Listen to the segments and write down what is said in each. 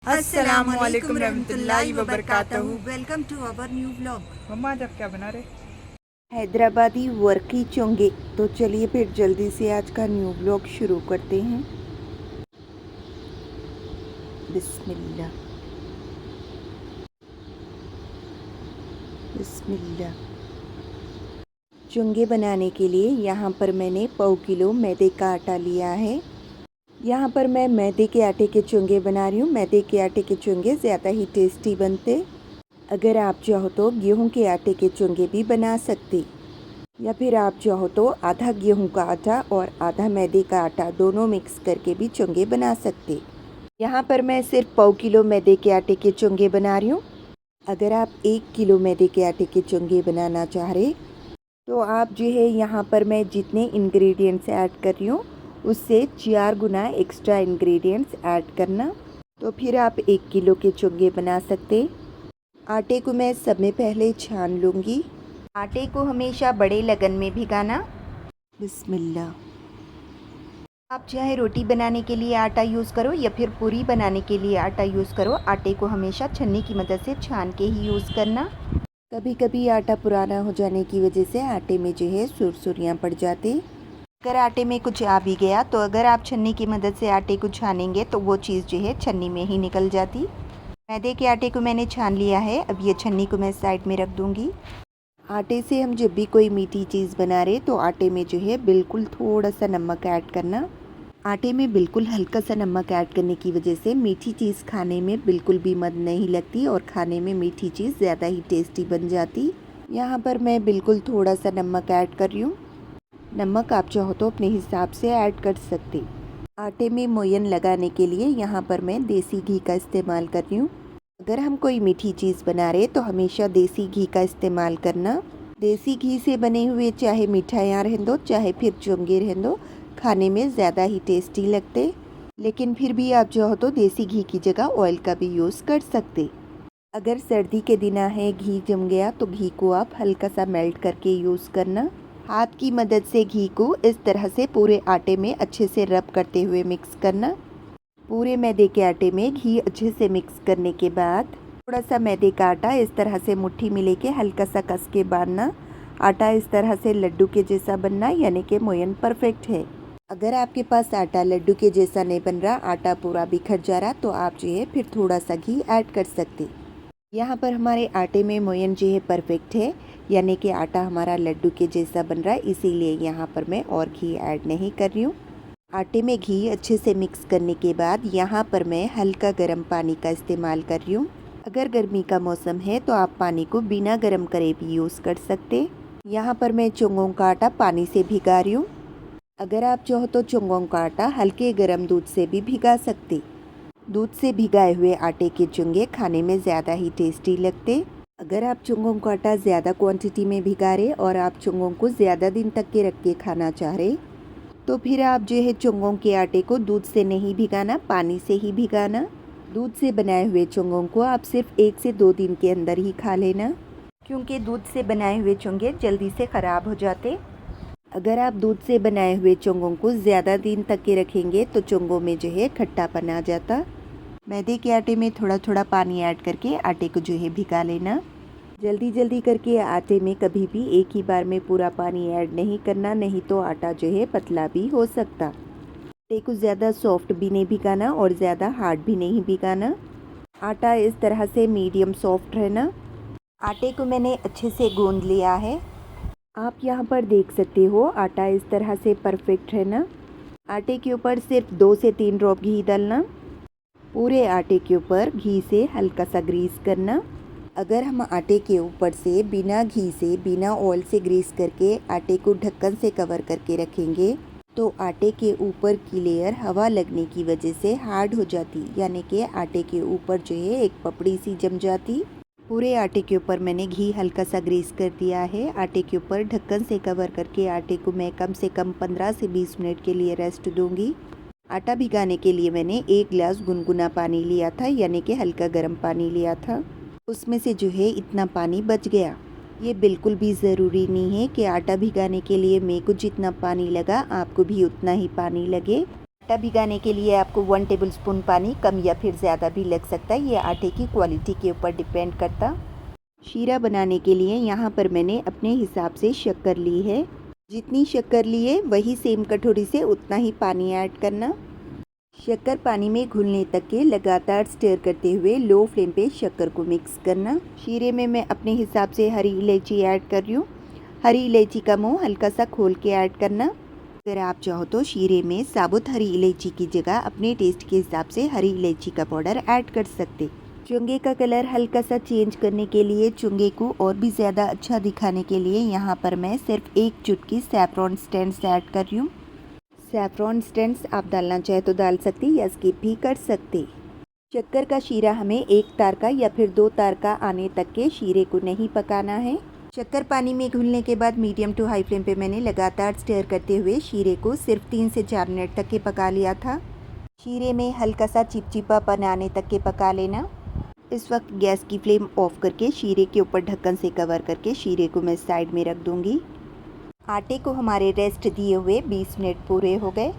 अस्सलामुअलैकुम रहमतुल्लाहि व बरकातहू। Welcome to our new vlog. मम्मा आज आप क्या बना रहे? हैदराबादी वर्की चोंगे। तो चलिए फिर जल्दी से आज का न्यू व्लॉग शुरू करते हैं। बिस्मिल्लाह बिस्मिल्लाह। चोंगे बनाने के लिए यहाँ पर मैंने 1/4 किलो मैदे का आटा लिया है। यहाँ पर मैं मैदे के आटे के चोंगे बना रही हूँ। मैदे के आटे के चोंगे ज़्यादा ही टेस्टी बनते। अगर आप चाहो तो गेहूं के आटे के चोंगे भी बना सकते, या फिर आप चाहो तो आधा गेहूं का आटा और आधा मैदे का आटा दोनों मिक्स करके भी चोंगे बना सकते। यहाँ पर मैं सिर्फ 1/4 किलो मैदे के आटे के चोंगे बना रही हूँ। अगर आप 1 किलो मैदे के आटे के चोंगे बनाना चाह रहे तो आप जो है यहाँ पर मैं जितने इंग्रेडिएंट्स ऐड कर रही हूँ उससे 4 गुना एक्स्ट्रा इंग्रेडिएंट्स ऐड करना, तो फिर आप 1 किलो के चोंगे बना सकते। आटे को मैं सब में पहले छान लूँगी। आटे को हमेशा बड़े लगन में भिगाना। बिस्मिल्लाह। आप चाहे रोटी बनाने के लिए आटा यूज़ करो या फिर पूरी बनाने के लिए आटा यूज़ करो, आटे को हमेशा छन्नी की मदद से छान के ही यूज़ करना। कभी कभी आटा पुराना हो जाने की वजह से आटे में जो है सुरसुरियाँ पड़ जाती। अगर आटे में कुछ आ भी गया तो अगर आप छन्नी की मदद से आटे को छानेंगे तो वो चीज़ जो है छन्नी में ही निकल जाती। मैदे के आटे को मैंने छान लिया है। अब ये छन्नी को मैं साइड में रख दूँगी। आटे से हम जब भी कोई मीठी चीज़ बना रहे तो आटे में जो है बिल्कुल थोड़ा सा नमक ऐड करना। आटे में बिल्कुल हल्का सा नमक ऐड करने की वजह से मीठी चीज़ खाने में बिल्कुल भी मद नहीं लगती और खाने में मीठी चीज़ ज़्यादा ही टेस्टी बन जाती। यहाँ पर मैं बिल्कुल थोड़ा सा नमक ऐड कर रही हूँ। नमक आप चाहो तो अपने हिसाब से ऐड कर सकते। आटे में मोयन लगाने के लिए यहाँ पर मैं देसी घी का इस्तेमाल कर रही हूँ। अगर हम कोई मीठी चीज़ बना रहे तो हमेशा देसी घी का इस्तेमाल करना। देसी घी से बने हुए चाहे मिठाइयाँ रहने दो चाहे फिर चोंगे रहने दो, खाने में ज़्यादा ही टेस्टी लगते। लेकिन फिर भी आप चाहो तो देसी घी की जगह ऑयल का भी यूज़ कर सकते। अगर सर्दी के दिन है घी जम गया तो घी को आप हल्का सा मेल्ट करके यूज़ करना। हाथ की मदद से घी को इस तरह से पूरे आटे में अच्छे से रब करते हुए मिक्स करना। पूरे मैदे के आटे में घी अच्छे से मिक्स करने के बाद थोड़ा सा मैदे का आटा इस तरह से मुट्ठी में लेके हल्का सा कस के बांधना। आटा इस तरह से लड्डू के जैसा बनना, यानी कि मोयन परफेक्ट है। अगर आपके पास आटा लड्डू के जैसा नहीं बन रहा, आटा पूरा बिखर जा रहा, तो आप जो है फिर थोड़ा सा घी ऐड कर सकते। यहाँ पर हमारे आटे में मोयन जो है परफेक्ट है, यानी कि आटा हमारा लड्डू के जैसा बन रहा है, इसीलिए यहाँ पर मैं और घी ऐड नहीं कर रही हूँ। आटे में घी अच्छे से मिक्स करने के बाद यहाँ पर मैं हल्का गर्म पानी का इस्तेमाल कर रही हूँ। अगर गर्मी का मौसम है तो आप पानी को बिना गर्म करे भी यूज़ कर सकते। यहाँ पर मैं चोंगों का आटा पानी से भिगा रही हूँ। अगर आप चाहो तो चोंगों का आटा हल्के गर्म दूध से भी भिगा सकते। दूध से भिगाए हुए आटे के चुंगे खाने में ज़्यादा ही टेस्टी लगते। अगर आप चुंगों का आटा ज़्यादा क्वांटिटी में भिगा रहे और आप चुंगों को ज़्यादा दिन तक के रख के खाना चाह रहे तो फिर आप जो है चुंगों के आटे को दूध से नहीं भिगाना, पानी से ही भिगाना। दूध से बनाए हुए चुंगों को आप सिर्फ 1 से 2 दिन के अंदर ही खा लेना, क्योंकि दूध से बनाए हुए चुंगे जल्दी से ख़राब हो जाते। अगर आप दूध से बनाए हुए चोंगों को ज़्यादा दिन तक के रखेंगे तो चोंगों में जो है खट्टापन आ जाता। मैदे के आटे में थोड़ा थोड़ा पानी ऐड करके आटे को जो है भिगा लेना। जल्दी जल्दी करके आटे में कभी भी एक ही बार में पूरा पानी ऐड नहीं करना, नहीं तो आटा जो है पतला भी हो सकता। आटे को ज़्यादा सॉफ्ट भी नहीं भिगाना और ज़्यादा हार्ड भी नहीं भिगाना। आटा इस तरह से मीडियम सॉफ्ट रहना। आटे को मैंने अच्छे से गूंद लिया है। आप यहाँ पर देख सकते हो आटा इस तरह से परफेक्ट है ना। आटे के ऊपर सिर्फ 2 से 3 ड्रॉप घी डालना। पूरे आटे के ऊपर घी से हल्का सा ग्रीस करना। अगर हम आटे के ऊपर से बिना घी से बिना ऑयल से ग्रीस करके आटे को ढक्कन से कवर करके रखेंगे तो आटे के ऊपर की लेयर हवा लगने की वजह से हार्ड हो जाती, यानी कि आटे के ऊपर जो है एक पपड़ी सी जम जाती। पूरे आटे के ऊपर मैंने घी हल्का सा ग्रीस कर दिया है। आटे के ऊपर ढक्कन से कवर करके आटे को मैं कम से कम 15 से 20 मिनट के लिए रेस्ट दूंगी। आटा भिगाने के लिए मैंने 1 गिलास गुनगुना पानी लिया था, यानी कि हल्का गर्म पानी लिया था। उसमें से जो है इतना पानी बच गया। ये बिल्कुल भी ज़रूरी नहीं है कि आटा भिगाने के लिए मेरे को जितना पानी लगा आपको भी उतना ही पानी लगे। आटा भिगाने के लिए आपको 1 टेबलस्पून पानी, कम या फिर ज़्यादा भी लग सकता है, ये आटे की क्वालिटी के ऊपर डिपेंड करता। शीरा बनाने के लिए यहाँ पर मैंने अपने हिसाब से शक्कर ली है। जितनी शक्कर ली है वही सेम कटोरी से उतना ही पानी ऐड करना। शक्कर पानी में घुलने तक के लगातार स्टर करते हुए लो फ्लेम पे शक्कर को मिक्स करना। शीरे में मैं अपने हिसाब से हरी इलायची ऐड कर रही हूँ। हरी इलायची का मुंह हल्का सा खोल के ऐड करना। अगर आप चाहो तो शीरे में साबुत हरी इलायची की जगह अपने टेस्ट के हिसाब से हरी इलायची का पाउडर ऐड कर सकते। चुंगे का कलर हल्का सा चेंज करने के लिए, चुंगे को और भी ज़्यादा अच्छा दिखाने के लिए यहाँ पर मैं सिर्फ 1 चुटकी सैफरॉन स्टेंड्स ऐड कर रही हूँ। सैफरॉन स्टेंड्स आप डालना चाहे तो डाल सकती या स्किप भी कर सकते। शक्कर का शीरा हमें 1 तार का या फिर 2 तार का आने तक के शीरे को नहीं पकाना है। शक्कर पानी में घुलने के बाद मीडियम टू हाई फ्लेम पे मैंने लगातार स्टर करते हुए शीरे को सिर्फ 3 से 4 मिनट तक के पका लिया था। शीरे में हल्का सा चिपचिपापन आने तक के पका लेना। इस वक्त गैस की फ्लेम ऑफ करके शीरे के ऊपर ढक्कन से कवर करके शीरे को मैं साइड में रख दूंगी। आटे को हमारे रेस्ट दिए हुए 20 मिनट पूरे हो गए।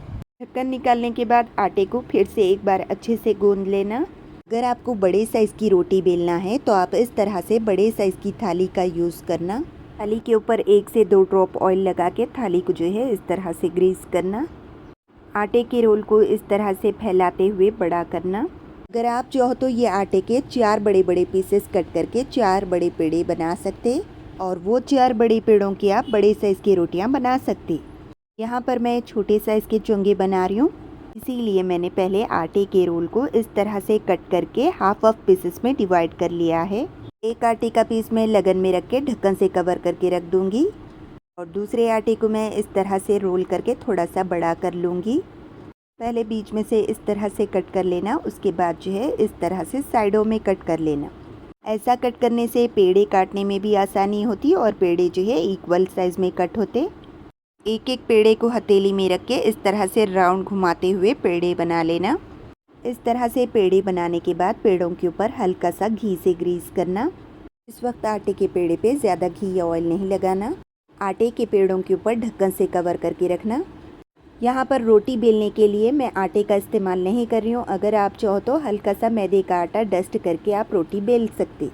ढक्कन निकालने के बाद आटे को फिर से एक बार अच्छे से गूंद लेना। अगर आपको बड़े साइज़ की रोटी बेलना है तो आप इस तरह से बड़े साइज़ की थाली का यूज़ करना। थाली के ऊपर 1 से 2 ड्रॉप ऑयल लगा के थाली को जो है इस तरह से ग्रीस करना। आटे के रोल को इस तरह से फैलाते हुए बड़ा करना। अगर आप चाहो तो ये आटे के 4 बड़े बड़े पीसेस कट करके 4 बड़े पेड़े बना सकते और वो 4 बड़े पेड़ों की आप बड़े साइज़ की रोटियां बना सकते। यहाँ पर मैं छोटे साइज़ के चोंगे बना रही हूँ, इसीलिए मैंने पहले आटे के रोल को इस तरह से कट करके हाफ पीसेस में डिवाइड कर लिया है। एक आटे का पीस मैं लगन में रख के ढक्कन से कवर करके रख दूँगी और दूसरे आटे को मैं इस तरह से रोल करके थोड़ा सा बड़ा कर लूँगी। पहले बीच में से इस तरह से कट कर लेना, उसके बाद जो है इस तरह से साइडों में कट कर लेना। ऐसा कट करने से पेड़े काटने में भी आसानी होती और पेड़े जो है इक्वल साइज़ में कट होते। एक एक पेड़े को हथेली में रख के इस तरह से राउंड घुमाते हुए पेड़े बना लेना। इस तरह से पेड़े बनाने के बाद पेड़ों के ऊपर हल्का सा घी से ग्रीस करना। इस वक्त आटे के पेड़े पे ज़्यादा घी या ऑयल नहीं लगाना। आटे के पेड़ों के ऊपर ढक्कन से कवर करके रखना। यहाँ पर रोटी बेलने के लिए मैं आटे का इस्तेमाल नहीं कर रही हूँ। अगर आप चाहो तो हल्का सा मैदे का आटा डस्ट करके आप रोटी बेल सकते।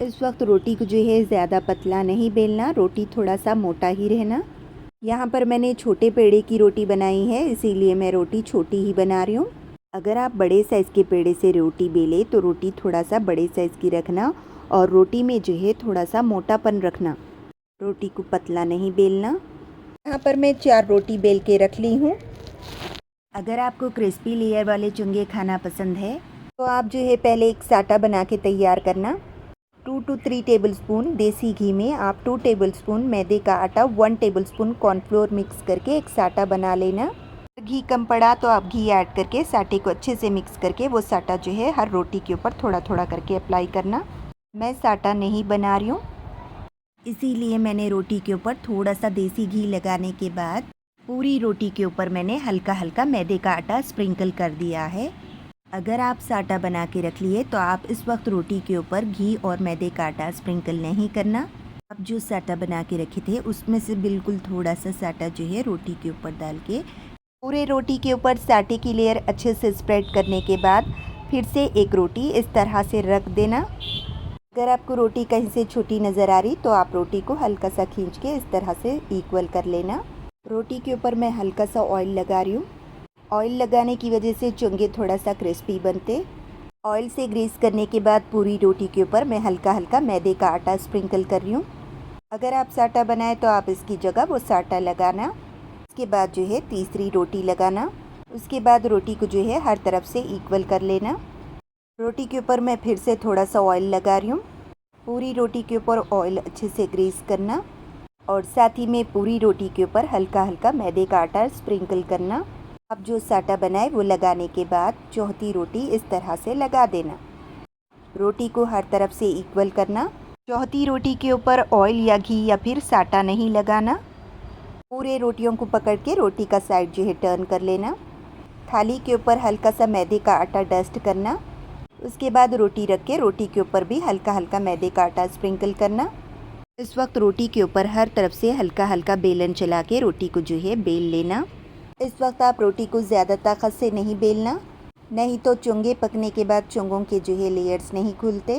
इस वक्त रोटी को जो है ज़्यादा पतला नहीं बेलना, रोटी थोड़ा सा मोटा ही रहना। यहाँ पर मैंने छोटे पेड़े की रोटी बनाई है, इसीलिए मैं रोटी छोटी ही बना रही हूँ। अगर आप बड़े साइज़ के पेड़े से रोटी बेले तो रोटी थोड़ा सा बड़े साइज़ की रखना और रोटी में जो है थोड़ा सा मोटापन रखना, रोटी को पतला नहीं बेलना। यहाँ पर मैं 4 रोटी बेल के रख ली हूँ। अगर आपको क्रिस्पी लेयर वाले चुंगे खाना पसंद है तो आप जो है पहले एक साटा बना के तैयार करना। 2 to 3 टेबलस्पून देसी घी में आप 2 टेबलस्पून मैदे का आटा, 1 टेबलस्पून कॉर्नफ्लोर मिक्स करके एक साटा बना लेना। घी कम पड़ा तो आप घी ऐड करके साटे को अच्छे से मिक्स करके वो साटा जो है हर रोटी के ऊपर थोड़ा थोड़ा करके अप्लाई करना। मैं साटा नहीं बना रही हूँ, इसीलिए मैंने रोटी के ऊपर थोड़ा सा देसी घी लगाने के बाद पूरी रोटी के ऊपर मैंने हल्का हल्का मैदे का आटा स्प्रिंकल कर दिया है। अगर आप साटा बना के रख लिए तो आप इस वक्त रोटी के ऊपर घी और मैदे का आटा स्प्रिंकल नहीं करना। आप जो साटा बना के रखे थे उसमें से बिल्कुल थोड़ा सा साटा जो है रोटी के ऊपर डाल के पूरे रोटी के ऊपर साटे की लेयर अच्छे से स्प्रेड करने के बाद फिर से एक रोटी इस तरह से रख देना। अगर आपको रोटी कहीं से छोटी नज़र आ रही तो आप रोटी को हल्का सा खींच के इस तरह से इक्वल कर लेना। रोटी के ऊपर मैं हल्का सा ऑयल लगा रही हूँ। ऑयल लगाने की वजह से चुंगे थोड़ा सा क्रिस्पी बनते। ऑयल से ग्रीस करने के बाद पूरी रोटी के ऊपर मैं हल्का हल्का मैदे का आटा स्प्रिंकल कर रही हूँ। अगर आप साटा बनाए तो आप इसकी जगह वो साटा लगाना। उसके बाद जो है तीसरी रोटी लगाना। उसके बाद रोटी को जो है हर तरफ से इक्वल कर लेना। रोटी के ऊपर मैं फिर से थोड़ा सा ऑयल लगा रही हूँ। पूरी रोटी के ऊपर ऑयल अच्छे से ग्रीस करना और साथ ही में पूरी रोटी के ऊपर हल्का हल्का मैदे का आटा स्प्रिंकल करना। अब जो साटा बनाए वो लगाने के बाद चौथी रोटी इस तरह से लगा देना। रोटी को हर तरफ से इक्वल करना। चौथी रोटी के ऊपर ऑयल या घी या फिर साटा नहीं लगाना। पूरे रोटियों को पकड़ के रोटी का साइड जो है टर्न कर लेना। थाली के ऊपर हल्का सा मैदे का आटा डस्ट करना। उसके बाद रोटी रख के रोटी के ऊपर भी हल्का हल्का मैदे का आटा स्प्रिंकल करना। इस वक्त रोटी के ऊपर हर तरफ से हल्का हल्का बेलन चला के रोटी को जो है बेल लेना। इस वक्त आप रोटी को ज़्यादा ताकत से नहीं बेलना, नहीं तो चुंगे पकने के बाद चुंगों के जो है लेयर्स नहीं खुलते।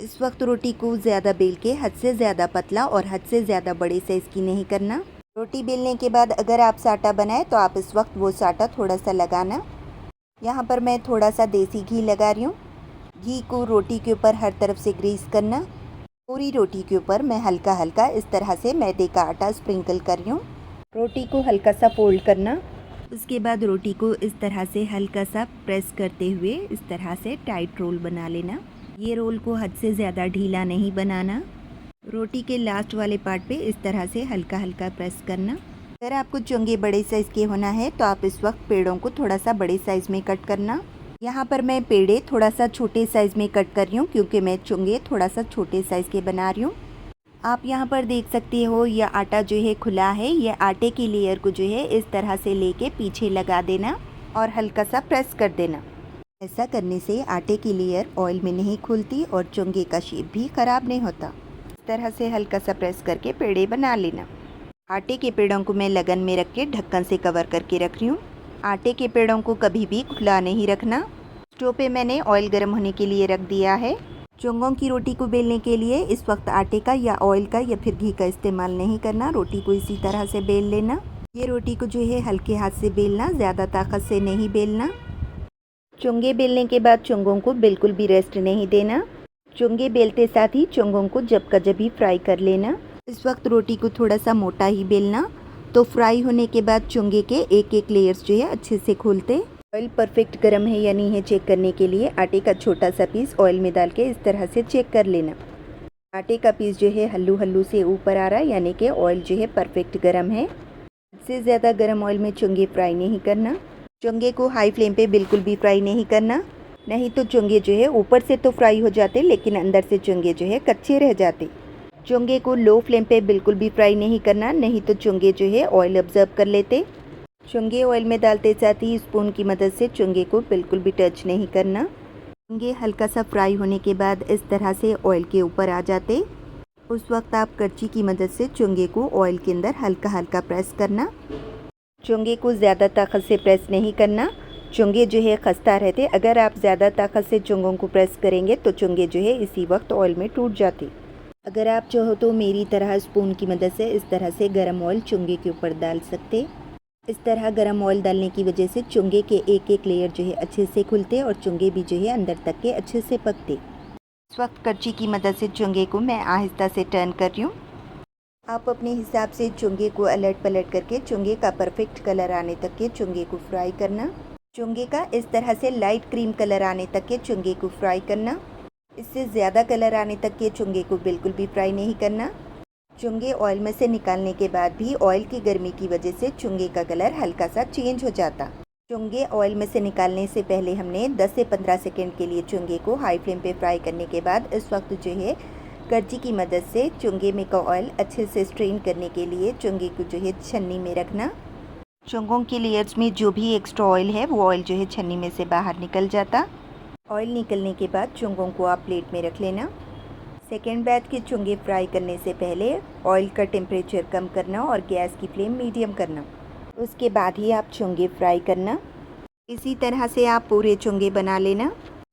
इस वक्त रोटी को ज़्यादा बेल के हद से ज़्यादा पतला और हद से ज़्यादा बड़े साइज़ की नहीं करना। रोटी बेलने के बाद अगर आप साटा बनाए तो आप इस वक्त वो साटा थोड़ा सा लगाना। यहाँ पर मैं थोड़ा सा देसी घी लगा रही हूँ। घी को रोटी के ऊपर हर तरफ से ग्रीस करना। पूरी रोटी के ऊपर मैं हल्का हल्का इस तरह से मैदे का आटा स्प्रिंकल कर रही हूँ। रोटी को हल्का सा फोल्ड करना। उसके बाद रोटी को इस तरह से हल्का सा प्रेस करते हुए इस तरह से टाइट रोल बना लेना। ये रोल को हद से ज़्यादा ढीला नहीं बनाना। रोटी के लास्ट वाले पार्ट पे इस तरह से हल्का हल्का प्रेस करना। अगर आपको चुंगे बड़े साइज़ के होना है तो आप इस वक्त पेड़ों को थोड़ा सा बड़े साइज़ में कट करना। यहाँ पर मैं पेड़े थोड़ा सा छोटे साइज़ में कट कर रही हूँ क्योंकि मैं चुंगे थोड़ा सा छोटे साइज़ के बना रही हूँ। आप यहाँ पर देख सकते हो यह आटा जो है खुला है। यह आटे की लेयर को जो है इस तरह से लेके पीछे लगा देना और हल्का सा प्रेस कर देना। ऐसा करने से आटे की लेयर ऑयल में नहीं खुलती और चुंगे का शेप भी ख़राब नहीं होता। इस तरह से हल्का सा प्रेस करके पेड़े बना लेना। आटे के पेड़ों को मैं लगन में रख के ढक्कन से कवर करके रख रही हूँ। आटे के पेड़ों को कभी भी खुला नहीं रखना। स्टोव पे मैंने ऑयल गर्म होने के लिए रख दिया है। चुंगों की रोटी को बेलने के लिए इस वक्त आटे का या ऑयल का या फिर घी का इस्तेमाल नहीं करना। रोटी को इसी तरह से बेल लेना। ये रोटी को जो है हल्के हाथ से बेलना, ज़्यादा ताकत से नहीं बेलना। चुंगे बेलने के बाद चुंगों को बिल्कुल भी रेस्ट नहीं देना। चुंगे बेलते साथ ही चुंगों को जब का जब ही फ्राई कर लेना। इस वक्त रोटी को थोड़ा सा मोटा ही बेलना, तो फ्राई होने के बाद चुंगे के एक एक लेयर्स जो है अच्छे से खुलते। ऑयल परफेक्ट गर्म है या नहीं है चेक करने के लिए आटे का छोटा सा पीस ऑयल में डाल के इस तरह से चेक कर लेना। आटे का पीस जो है हल्लू हल्लू से ऊपर आ रहा है, यानी कि ऑयल जो है परफेक्ट गर्म है। इससे ज़्यादा गर्म ऑयल में चुंगे फ्राई नहीं करना। चुंगे को हाई फ्लेम पे बिल्कुल भी फ्राई नहीं करना, नहीं तो चुंगे जो है ऊपर से तो फ्राई हो जाते लेकिन अंदर से चुंगे जो है कच्चे रह जाते। चुंगे को लो फ्लेम पे बिल्कुल भी फ्राई नहीं करना, नहीं तो चुंगे जो है ऑयल ऑब्जर्व कर लेते। चुंगे ऑयल में डालते साथ ही स्पून की मदद से चुंगे को बिल्कुल भी टच नहीं करना। चुंगे हल्का सा फ्राई होने के बाद इस तरह से ऑयल के ऊपर आ जाते। उस वक्त आप करछी की मदद से चुंगे को ऑयल के अंदर हल्का हल्का प्रेस करना। चुंगे को ज़्यादा ताकत से प्रेस नहीं करना, चुंगे जो है खस्ता रहते। अगर आप ज़्यादा ताकत से चुंगों को प्रेस करेंगे तो चुंगे जो है इसी वक्त ऑयल में टूट जाते। अगर आप चाहो तो मेरी तरह स्पून की मदद से इस तरह से गरम ऑयल चुंगे के ऊपर डाल सकते। इस तरह गरम ऑयल डालने की वजह से चुंगे के एक एक लेयर जो है अच्छे से खुलते और चुंगे भी जो है अंदर तक के अच्छे से पकते। इस वक्त करछी की मदद से चुंगे को मैं आहिस्ता से टर्न कर रही हूँ। आप अपने हिसाब से चुंगे को अलट पलट करके चुंगे का परफेक्ट कलर आने तक के चुंगे को फ्राई करना। चुंगे का इस तरह से लाइट क्रीम कलर आने तक के चुंगे को फ्राई करना। इससे ज़्यादा कलर आने तक के चुंगे को बिल्कुल भी फ्राई नहीं करना। चुंगे ऑयल में से निकालने के बाद भी ऑयल की गर्मी की वजह से चुंगे का कलर हल्का सा चेंज हो जाता। चुंगे ऑयल में से निकालने से पहले हमने 10 से 15 सेकेंड के लिए चुंगे को हाई फ्लेम पे फ्राई करने के बाद इस वक्त जो है करछी की मदद से चुंगे में का ऑयल अच्छे से स्ट्रेन करने के लिए चुंगे को जो है छन्नी में रखना। चुंगों के लेयर्स में जो भी एक्स्ट्रा ऑयल है वो ऑयल जो है छन्नी में से बाहर निकल जाता। ऑयल निकलने के बाद चुंगों को आप प्लेट में रख लेना। सेकेंड बैच के चुंगे फ्राई करने से पहले ऑयल का टेम्परेचर कम करना और गैस की फ्लेम मीडियम करना। उसके बाद ही आप चुंगे फ्राई करना। इसी तरह से आप पूरे चुंगे बना लेना।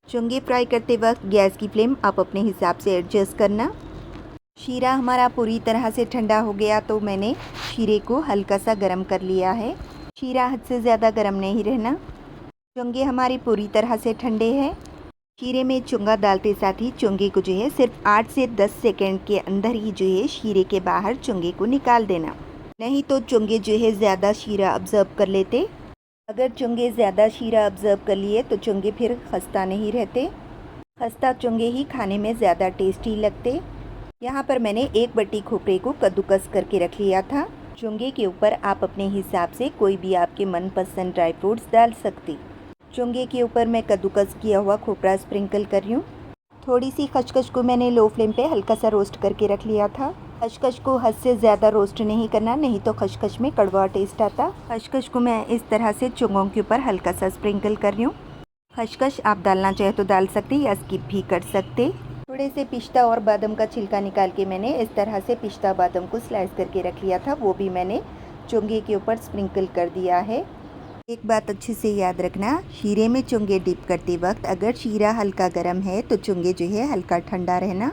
चुंगे फ्राई करते वक्त गैस की फ्लेम आप अपने हिसाब से एडजस्ट करना। शीरा हमारा पूरी तरह से ठंडा हो गया तो मैंने शीरे को हल्का सा गर्म कर लिया है। शीरा हद से ज़्यादा गर्म नहीं रहना। चुंगे हमारी पूरी तरह से ठंडे हैं। शीरे में चुंगा डालते साथ ही चुंगे को जो है सिर्फ 8 से 10 सेकेंड के अंदर ही जो है शीरे के बाहर चुंगे को निकाल देना, नहीं तो चुंगे जो है ज़्यादा शीरा ऑब्जर्व कर लेते। अगर चुंगे ज़्यादा शीरा ऑब्जर्व कर लिए तो चुंगे फिर खस्ता नहीं रहते। खस्ता चुंगे ही खाने में ज़्यादा टेस्टी लगते। यहाँ पर मैंने एक बट्टी खोपरे को कद्दूकस करके रख लिया था। चुंगे के ऊपर आप अपने हिसाब से कोई भी आपके मनपसंद ड्राई फ्रूट्स डाल सकते। चुंगे के ऊपर मैं कद्दूकस किया हुआ खोपरा स्प्रिंकल कर रही हूँ। थोड़ी सी खचखच को मैंने लो फ्लेम पे हल्का सा रोस्ट करके रख लिया था। खचखच को हद से ज़्यादा रोस्ट नहीं करना, नहीं तो खचखच में कड़वा टेस्ट आता। खचखच को मैं इस तरह से चुंगों के ऊपर हल्का सा स्प्रिंकल कर रही हूँ। खचखच आप डालना चाहे तो डाल सकते या स्किप भी कर सकते। थोड़े से पिस्ता और बादाम का छिलका निकाल के मैंने इस तरह से पिस्ता बादाम को स्लाइस करके रख लिया था, वो भी मैंने चुंगे के ऊपर स्प्रिंकल कर दिया है। एक बात अच्छे से याद रखना, शीरे में चुंगे डिप करते वक्त अगर शीरा हल्का गर्म है तो चुंगे जो है हल्का ठंडा रहना,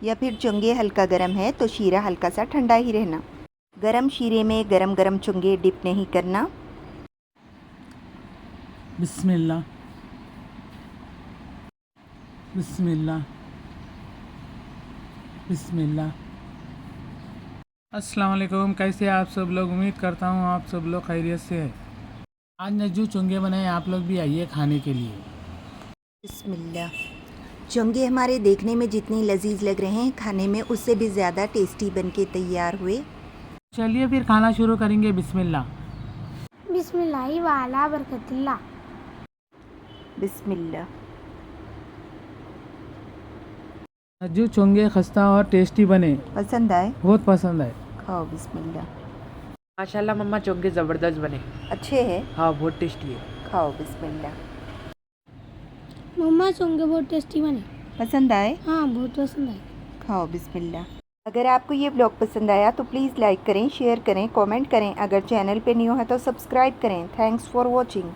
या फिर चुंगे हल्का गर्म है तो शीरा हल्का सा ठंडा ही रहना। गरम शीरे में गरम गरम चुंगे डिप नहीं करना। बिस्मिल्लाह बिस्मिल्लाह बिस्मिल्लाह। अस्सलाम वालेकुम, कैसे आप सब लोग? उम्मीद करता हूँ आप सब लोग खैरियत से हैं। आज नज्जू चुंगे बनाए, आप लोग भी आइए खाने के लिए। बिस्मिल्लाह। चुंगे हमारे देखने में जितनी लजीज लग रहे हैं, खाने में उससे भी ज़्यादा टेस्टी बनके तैयार हुए। चलिए फिर खाना शुरू करेंगे। बिस्मिल्लाह। बिस्मिल्लाहि वाला बरकतिल्लाह। बिस्मिल्लाह। नज्जू चुंगे खस्ता और टेस्टी बने, पसंद आए? बहुत पसंद है। खाओ। बिस्मिल्लाह। माशाल्लाह मम्मा, चोंगे ज़बरदस्त बने। अच्छे हैं? हाँ, बहुत टेस्टी है। खाओ। बिस्मिल्लाह। मम्मा चोंगे बहुत टेस्टी बने। पसंद आए? हाँ, बहुत पसंद आए। खाओ। बिस्मिल्लाह। अगर आपको ये ब्लॉग पसंद आया तो प्लीज़ लाइक करें, शेयर करें, कमेंट करें। अगर चैनल पे न्यू है तो सब्सक्राइब करें। Thanks for watching.